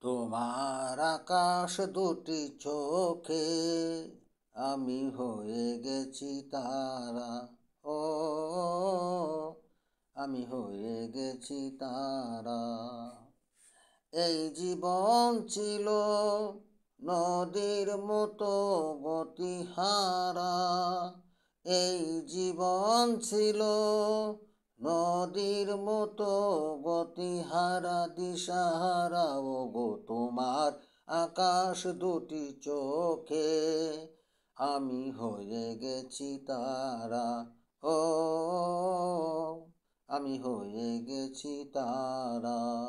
তোমার আকাশ দুটি চোখে আমি হয়ে গেছি তারা। ও আমি হয়ে গেছি তারা। এই জীবন ছিল নদীর মতো গতিহারা। এই জীবন ছিল নদীর মতো গতিহারা দিশাহারা। ও গো তোমার আকাশ দুটি চোখে আমি হয়ে গেছি তারা। ও আমি হয়ে গেছি তারা।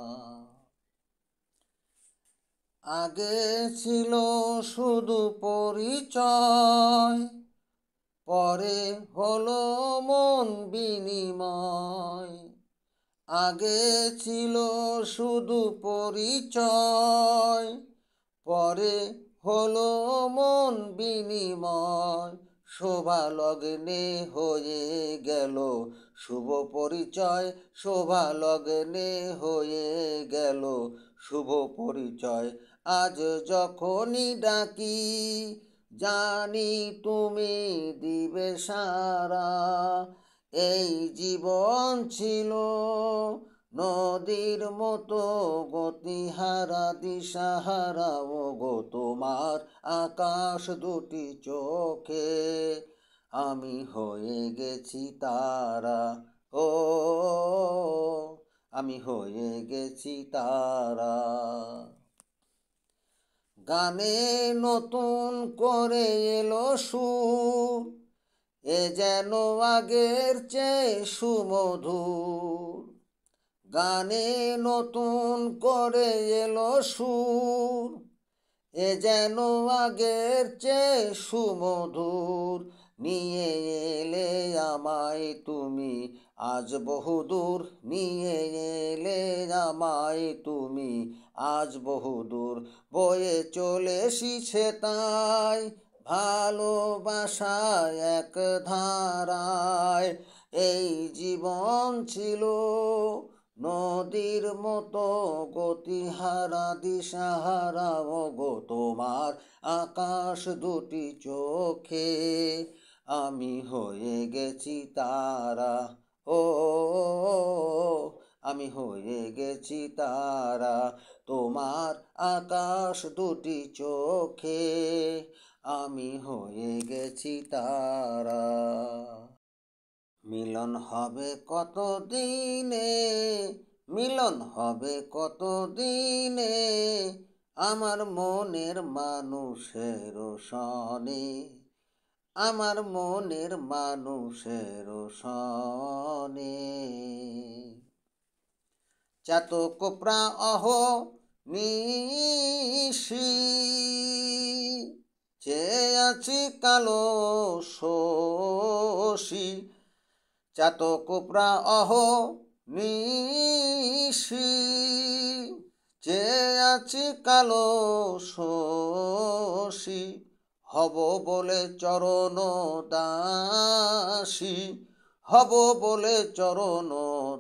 আগে ছিল শুধু পরিচয়, পরে হলো মন বিনিময়। আগে ছিল শুধু পরিচয়, পরে হলো মন বিনিময়। শোভা লগ্নে হয়ে গেল শুভ পরিচয়। শোভা লগ্নে হয়ে গেল শুভ পরিচয়। আজ যখনই ডাকি জানি তুমি দিবে সারা। এই জীবন ছিল নদীর মতো গতিহারা দিশাহারা। ও গো তোমার আকাশ দুটি চোখে আমি হয়ে গেছি তারা। ও আমি হয়ে গেছি তারা। গানে নতুন করে এলো সুর, এ যেন আগের চেয়ে সুমধুর। গানে নতুন করে এলো সুর, এ যেন আগের চেয়ে সুমধুর। নিয়ে এলে আমায় তুমি আজ বহুদূর। নিয়ে এলে আমায় তুমি আজ বহুদূর। বয়ে চলে এসেছে তাই ভালোবাসা এক ধারায়। এই জীবন ছিল নদীর মতো গতিহারা দিশাহারা। ও গো তোমার আকাশ দুটি চোখে আমি হয়ে গেছি তারা। ও আমি হয়ে গেছি তারা। তোমার আকাশ দুটি চোখে আমি হয়ে গেছি তারা। মিলন হবে কত দিনে, মিলন হবে কত দিনে আমার মনের মানুষের সনে। আমার মনের মানুষের সনে। চাতক প্রাহ নিশি চেয়ে আছি কালো শোষী। চাতক প্রাহ নিশি চেয়ে আছি কালো শোষী। হব বলে চরণ দাসী, হব বলে চরণ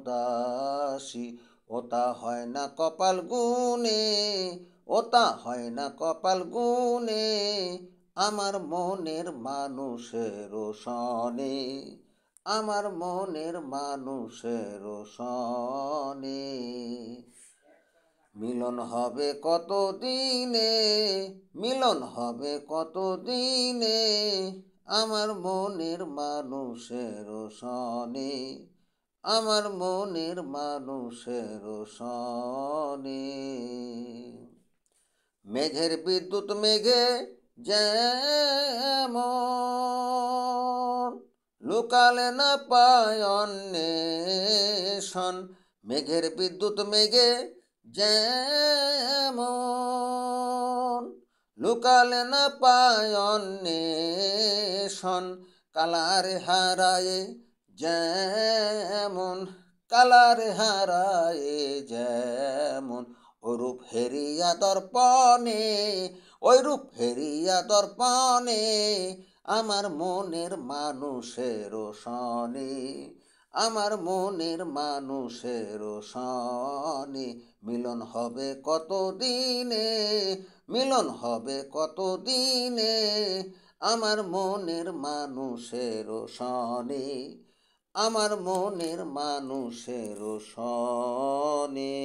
দাসী। ওটা হয় না কপাল গুনে, ওটা হয় না কপাল গুনে আমার মনের মানুষের সনে। আমার মনের মানুষের সনে। মিলন হবে কত দিনে, মিলন হবে কত দিনে আমার মনের মানুষের সনে। আমার মনের মানুষের সনে। মেঘের বিদ্যুৎ মেঘে যেমন লুকালে না পায় অন্বেষণ। মেঘের বিদ্যুৎ মেঘে যেমন লুকালে না পায় অন্বেষণ। কালার হারায়ে যেমন, কালার হারায়ে যেমন ওরূপ হেরিয়া দর্পণে, ওই রূপ হেরিয়া দর্পণে আমার মনের মানুষের সনে। আমার মনের মানুষের সনে। মিলন হবে কত দিনে, মিলন হবে কত দিনে, আমার মনের মানুষের সনে, আমার মনের মানুষের সনে।